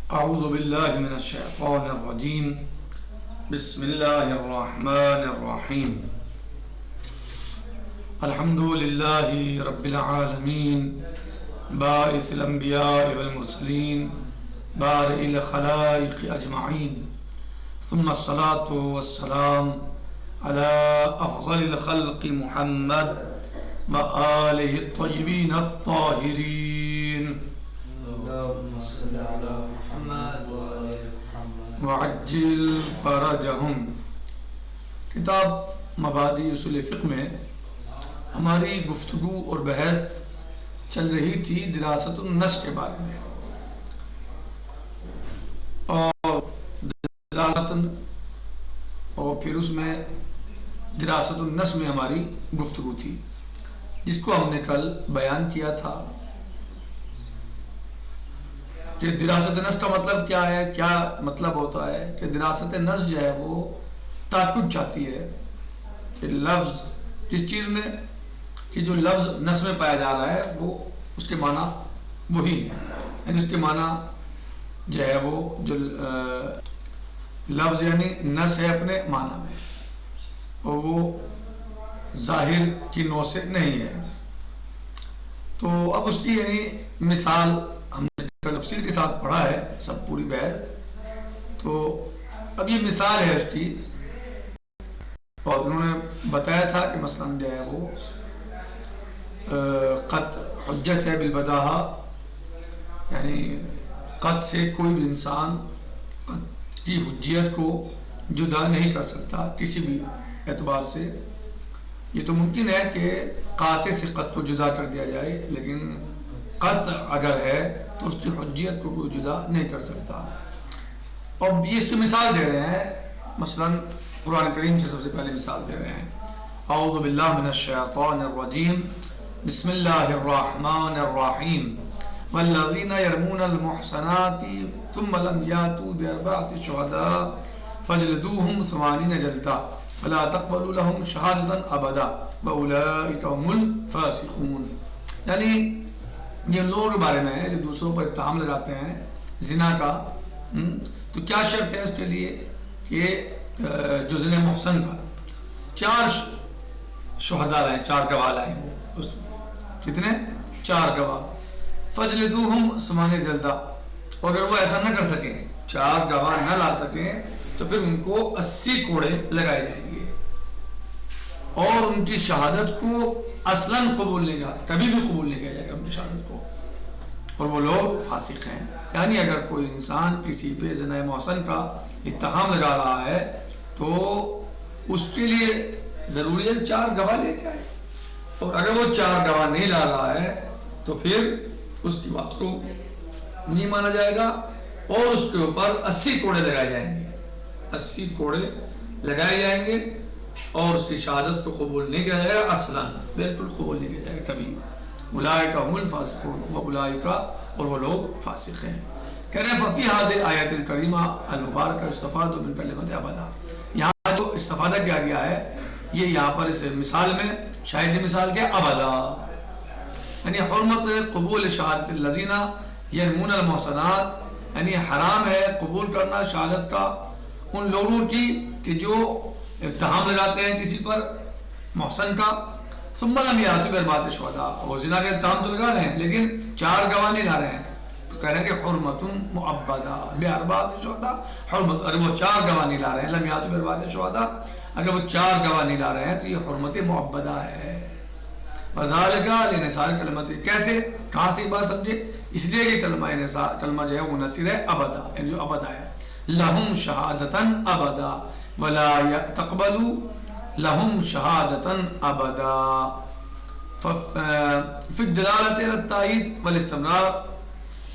أعوذ بالله من الشيطان الرجيم. بسم الله الرحمن الرحيم. الحمد لله رب العالمين باعث الأنبياء والمرسلين بارئ الخلائق أجمعين، ثم الصلاة والسلام على أفضل الخلق محمد وآله الطيبين الطاهرين. اللهم صل على محمد وآل محمد وعجل فرجهم. کتاب مبادی اصول فقہ میں ہماری گفتگو اور بحث چل رہی تھی دراست النص کے بارے میں، اور پھر اس میں دراست النص میں ہماری گفتگو تھی، جس کو ہم نے کل بیان کیا تھا کہ دراست نص کا مطلب کیا ہے، کیا مطلب ہوتا ہے کہ دراست نص جو ہے وہ تعقب چاہتی ہے کہ لفظ جس چیز میں کہ جو لفظ نص میں پایا جا رہا ہے وہ اس کے معنی وہی ہے، یعنی اس کے معنی جو ہے وہ جو لفظ یعنی نص ہے اپنے معنی میں، اور وہ ظاہر کی نو سے نہیں ہے۔ تو اب اس کی یعنی مثال ہم نے تفصیل کے ساتھ پڑھا ہے سب پوری بحث، تو اب یہ مثال ہے اس کی، اور انہوں نے بتایا تھا کہ مثلا جو ہے وہ قط حجت ہے بالبداہا، یعنی قط سے کوئی بھی انسان قط کی حجیت کو جدا نہیں کر سکتا کسی بھی اعتبار سے۔ یہ تو ممکن ہے کہ قاطع سے قط کو جدا کر دیا جائے، لیکن قط اگر ہے تو اس کی حجیت کو کوئی جدا نہیں کر سکتا۔ اور یہ اس کی مثال دے رہے ہیں، مثلا قرآن کریم سے سب سے پہلے مثال دے رہے ہیں۔ اعوذ باللہ من الشیطان الرجیم، بسم اللہ الرحمن الرحیم، والذین یرمون المحصنات ثم لم یاتوا باربعۃ شہداء فاجلدوہم 80 جلدہ ولا تقبلوا لهم شہادۃ ابدا واولئک هم الفاسقون۔ یعنی یہ لوگوں کے بارے میں ہے جو دوسروں پر اتہام لگاتے ہیں زنا کا، تو کیا شرط ہے اس کے لیے کہ جو زنا محسن کا 4 شہداء لائیں، 4 گواہ لائیں، کتنے؟ 4 گواہ۔ فجلدوہم 80 جلدہ، اور اگر وہ ایسا نہ کر سکیں، 4 گواہ نہ لا سکیں، تو پھر ان کو 80 کوڑے لگائے جائیں گے، اور ان کی شہادت کو اصلاً قبول نہیں کیا، کبھی بھی قبول نہیں کیا جائے گا ان کی شہادت کو، اور وہ لوگ فاسق ہیں۔ یعنی اگر کوئی انسان کسی پہ زنا محسن کا اتہام لگا رہا ہے تو اس کے لیے ضروری ہے 4 گواہ لے کے آئے، اور اگر وہ 4 گواہ نہیں لا رہا ہے تو پھر اس کی بات کو نہیں مانا جائے گا، اور اس کے اوپر 80 کوڑے لگائے جائیں گے، 80 کوڑے لگائے جائیں گے، اور اس کی شہادت کو قبول نہیں کیا جائے گا، اصلاً بالکل قبول نہیں کیا جائے گا کبھی۔ اولئک هم الفاسقون واولئک، اور وہ لوگ فاسق ہیں۔ کہہ رہے ہیں ففی هذه الآیۃ الکریمہ المبارکہ استفادوا من کلمۃ ابدا، یہاں جو استفادہ کیا گیا ہے یہ یہاں پر اس مثال میں شاہد مثال کے ابدا، یعنی حرمت قبول شہادت الذین یرمون المحصنات، یعنی حرام ہے قبول کرنا شہادت کا ان لوگوں کی کہ جو اتہام لگاتے ہیں کسی پر محسن کا، ثم لم یاتوا باربعۃ شہداء، وہ زنا کے اتہام تو لگا رہے ہیں لیکن 4 گواہ نہیں لا رہے ہیں، تو کہہ رہے ہیں کہ حرمت مؤبدہ باربعۃ شہداء، حرمت، اگر وہ 4 گواہ نہیں لا رہے ہیں، لم یاتوا باربعۃ شہداء، اگر وہ 4 گواہ نہیں لا رہے ہیں تو یہ حرمت مؤبدہ ہے۔ وذالک لنصار کلمۃ، کیسے، کہاں سے بات سمجھے؟ اس لیے کہ کلمہ جو ہے وہ نصیر ہے ابدا، یعنی جو ابدا ہے، لہم شہادتاً ابدا ولا تقبلوا لہم شہادتاً ابدا، فی الدلالۃ علی التأیید والاستمرار،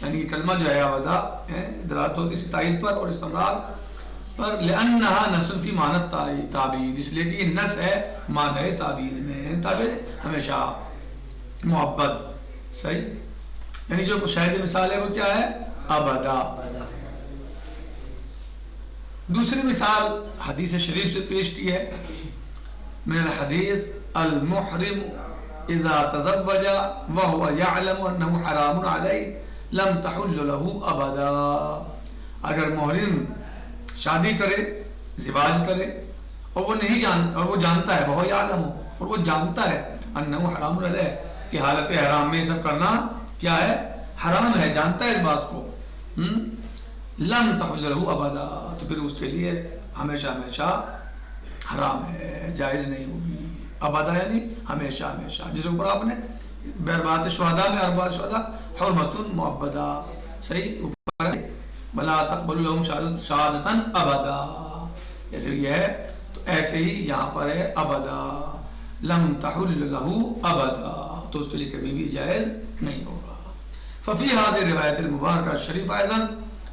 یعنی کلمہ جو ہے ابدا دلالت ہوتی ہے تائید پر اور استمرار پر، لأنہا نص فی معنی تعبید، اس لیے کہ یہ نص ہے معنی تعبید میں، تعبید ہمیشہ معبد، صحیح، یعنی جو شاہد مثال ہے وہ کیا ہے؟ ابدا۔ دوسری مثال حدیث شریف سے پیش کی ہے، من الحدیث المحرم اذا تزوج وهو يعلم انه حرام عليه لم تحل له ابدا، اگر محرم شادی کرے، زواج کرے، اور وہ جانتا ہے، بہو یعلم، اور وہ جانتا ہے انہ حرام علیہ کہ حالت احرام میں سب کرنا کیا ہے؟ حرام ہے، جانتا ہے اس بات کو، لم تحل له ابدا، تو پھر اس کے لیے ہمیشہ ہمیشہ حرام ہے، جائز نہیں ہوگی. ابدا یعنی ہمیشہ ہمیشہ، جس اوپر آپ نے برباد شہداء میں اربعۃ شہداء حرمت مؤبدہ، صحیح اوپر ہے، بلا تقبل لهم شہادتا ابدا، جیسے یہ ہے تو ایسے ہی یہاں پر ہے ابدا، لم تحل له ابدا، تو اس کے لیے کبھی بھی جائز نہیں ہوگا. ففی هذه الروایت المبارکہ الشریفہ ايضا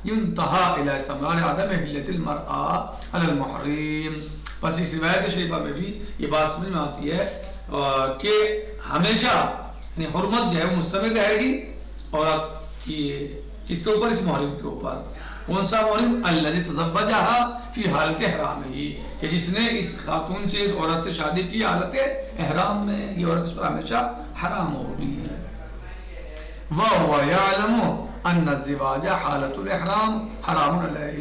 ينتهى الى استمرار عدم حلت المرأة على المحرم. بس اس روایت شریفہ میں بھی یہ بات سمجھ میں آتی ہے کہ ہمیشہ یعنی حرمت جو ہے وہ مستمر رہے گی عورت کی کس کے اوپر؟ اس محرم کے اوپر. کون سا محرم؟ الذی تزوجها فی حالت احرامہ، کہ جس نے اس خاتون سے، اس عورت سے شادی کی حالت احرام میں، یہ عورت اس پر ہمیشہ حرام ہوگی. وَهُوَ يَعْلَمُ أَنَّ الزِّوَاجَ حَالَةُ الْإِحْرَامِ حَرَامٌ عَلَيْهِ،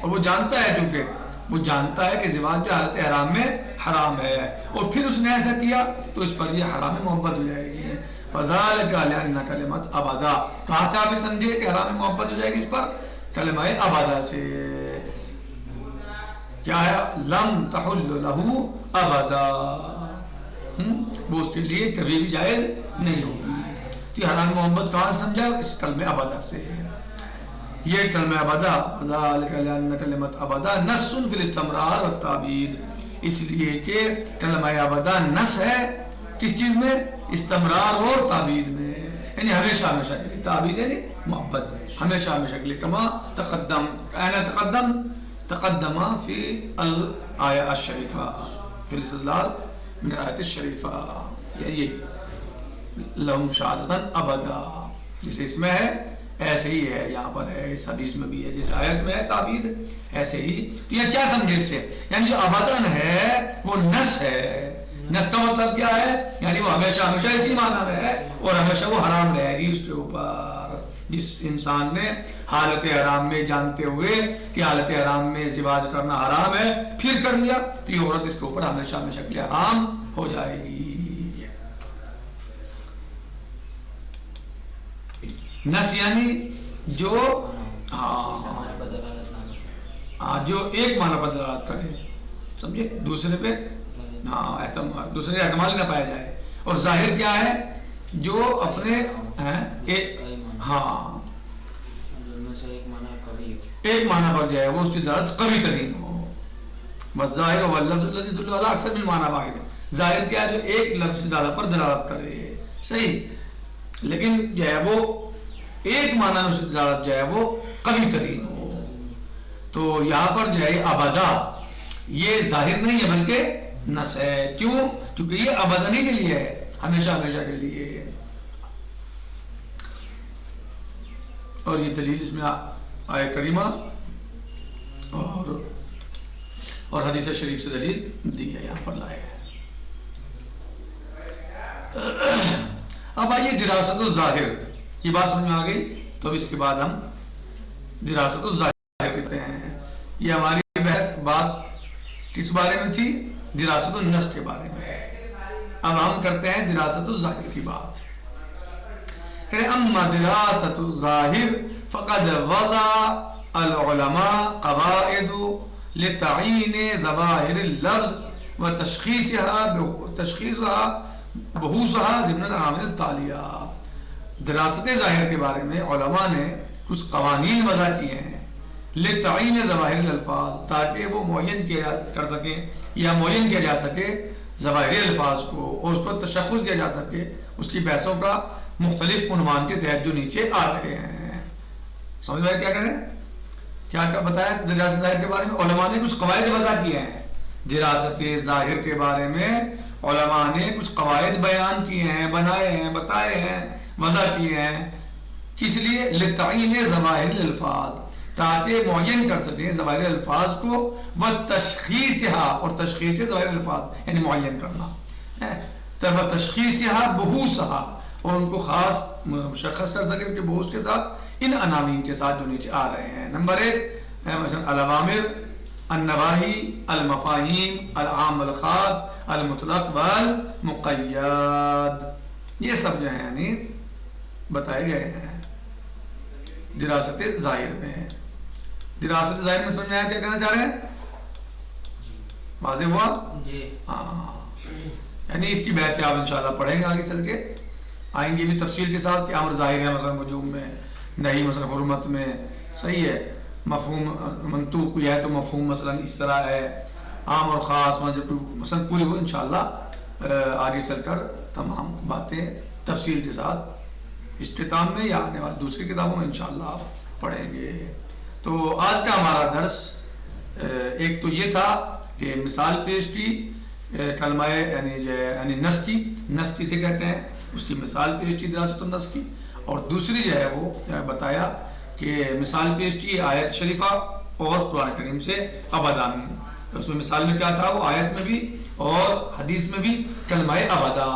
اور وہ جانتا ہے، چونکہ وہ جانتا ہے کہ زواج جو حالت احرام میں حرام ہے، اور پھر اس نے ایسا کیا تو اس پر یہ حرام محبت ہو جائے گی. وَذَلِكَ لِأَنَّ كَلِمَةَ أَبَدَا، کہاں سے آپ نے سمجھے کہ حرام محبت ہو جائے گی اس پر؟ کلمہ ابدا سے. کیا ہے؟ لم تحل له ابدا، وہ اس کے لیے کبھی بھی جائز نہیں ہوگی. تو حرام محبت کہاں سے سمجھا؟ اس کلمہ ابدا سے. یہ کلمہ ابدا، ذالک لأن کلمۃ ابدا نص فی الاستمرار والتعبید، اس لیے کہ کلمہ ابدا نص ہے کس چیز میں؟ استمرار اور تعبید میں، یعنی ہمیشہ ہمیشہ کے لیے. تعبید یعنی محبت، ہمیشہ ہمیشہ کے لیے. کما تقدم، اینا تقدم فی الآیہ الشریفہ، فی الاستدلال من الآیت الشریفہ، یعنی لہم شہادتا ابدا، جیسے اس میں ہے ایسے ہی ہے یہاں پر ہے، اس حدیث میں بھی ہے، جیسے آیت میں ہے تعبید ایسے ہی. تو یہ کیا سمجھے اس سے؟ یعنی جو ابداً ہے وہ نص ہے. نص کا مطلب کیا ہے؟ یعنی وہ ہمیشہ ہمیشہ اسی معنی میں ہے، اور ہمیشہ وہ حرام رہے گی اس کے اوپر. جس انسان نے حالت حرام میں جانتے ہوئے کہ حالت حرام میں زواج کرنا حرام ہے پھر کر لیا تو یہ عورت اس کے اوپر ہمیشہ ہمیشہ کے لیے حرام ہو جائے گی. نص یعنی جو جو ایک معنی پر دلالت کرے، سمجھے، دوسرے پہ دوسرے احتمال نہ پایا جائے. اور ظاہر کیا ہے؟ جو اپنے ایک معنی پر جائے وہ اس کی دلالت قوی ترین ہو. بس ظاہر واللفظ الذی يدل على اکثر من معنی واحد، ظاہر کیا ہے؟ جو ایک لفظ سے زیادہ پر دلالت کرے، صحیح، لیکن جو ہے وہ ایک معنی میں دلالت جو ہے وہ قوی ترین ہو. تو یہاں پر جو ہے ابدا یہ ظاہر نہیں ہے بلکہ نص ہے. کیوں؟ کیونکہ یہ ابدانی کے لیے ہے، ہمیشہ ہمیشہ کے لیے. اور یہ دلیل اس میں آیہ کریمہ اور حدیث شریف سے دلیل دی ہے، یہاں پر لائے ہیں. اب آئیے دراست الظاہر، یہ بات سمجھ میں آ گئی تو اب اس کے بعد ہم دراست الظاہر کہتے ہیں. یہ ہماری بحث بات کس بارے میں تھی؟ دراست النص کے بارے میں. اب ہم کرتے ہیں دراست الظاہر کی بات. کہ اما دراست الظاہر فقد وضع العلماء قواعد لتعین ظواہر اللفظ وتشخیصها بحوثها ضمن العوامل التالیہ. دراست ظاہر کے بارے میں علماء نے کچھ قوانین وضع کیے ہیں لتعین ظواہر الالفاظ، تاکہ وہ معین کیا کر سکیں یا معین کیا جا سکے ظواہر الفاظ کو، اور اس کو تشخص دیا جا سکے اس کی بحثوں کا مختلف عنوان کے تحت جو نیچے آ رہے ہیں. سمجھ میں کیا کریں؟ کیا بتایا دراست ظاہر کے بارے میں؟ علماء نے کچھ قواعد وضع کیے ہیں. دراست ظاہر کے بارے میں علماء نے کچھ قواعد بیان کیے ہیں، بنائے ہیں، بتائے ہیں، وضع کیے ہیں. کس لیے؟ لتعین ظواہر الالفاظ، تاکہ معین کر سکیں ظواہر الفاظ کو، وتشخیصها، اور تشخیص ظواہر الفاظ یعنی معین کرنا، وتشخیصها بحوثها، اور ان کو خاص مشخص کر سکیں کہ بحوث کے ساتھ ان عناوین کے ساتھ جو نیچے آ رہے ہیں. نمبر 1 مثلا الاوامر، النواہی، المفاہیم، العام والخاص، المطلق والمقید، یہ سب جو ہیں یعنی بتائے گئے ہیں دراست ظاہر میں. دراست ظاہر میں سمجھ میں آیا کیا کہنا چاہ رہے ہیں؟ واضح ہوا؟ جی ہاں، یعنی اس کی بحث سے آپ انشاءاللہ پڑھیں گے، آگے چل کے آئیں گے بھی تفصیل کے ساتھ کہ امر ظاہر ہے مثلا وجوب میں، نہیں مثلا حرمت میں، صحیح ہے. مفہوم منطوق ہے تو مفہوم مثلا اس طرح ہے، عام اور خاص مثلا پوری وہ انشاءاللہ آگے چل کر تمام باتیں تفصیل کے ساتھ اختتام میں یا آنے والی دوسری کتابوں میں انشاءاللہ آپ پڑھیں گے. تو آج کا ہمارا درس ایک تو یہ تھا کہ مثال پیش کی کلمہ یعنی نص کسے کہتے ہیں، اس کی مثال پیش کی دراست النص کی، اور دوسری جو ہے وہ بتایا کہ مثال پیش کی آیت شریفہ اور قرآن کریم سے ابدان. اس میں مثال میں کیا تھا، وہ آیت میں بھی اور حدیث میں بھی کلمہ ابدا.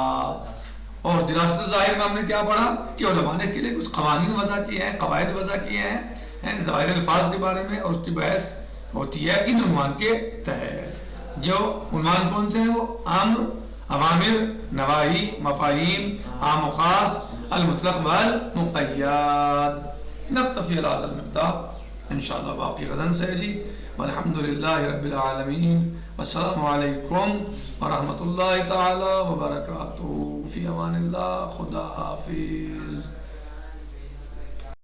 اور دراست ظاہر میں ہم نے کیا پڑھا کہ علماء نے اس کے لیے کچھ قوانین وضع کیے ہیں، قواعد وضع کیے ہیں ظاہر الفاظ کے بارے میں، اور اس کی بحث ہوتی ہے ان عنوان کے تحت. جو عنوان کون سے ہیں وہ امر، اوامر، نواہی، مفاہیم، عام و خاص، المطلق والمقید. نکتفی علی هذا المقدار انشاءاللہ، باقی غداً سے جی. والحمد للہ رب العالمین، والسلام علیکم ورحمۃ اللہ تعالی وبرکاتہ. فی امان اللہ، خدا حافظ.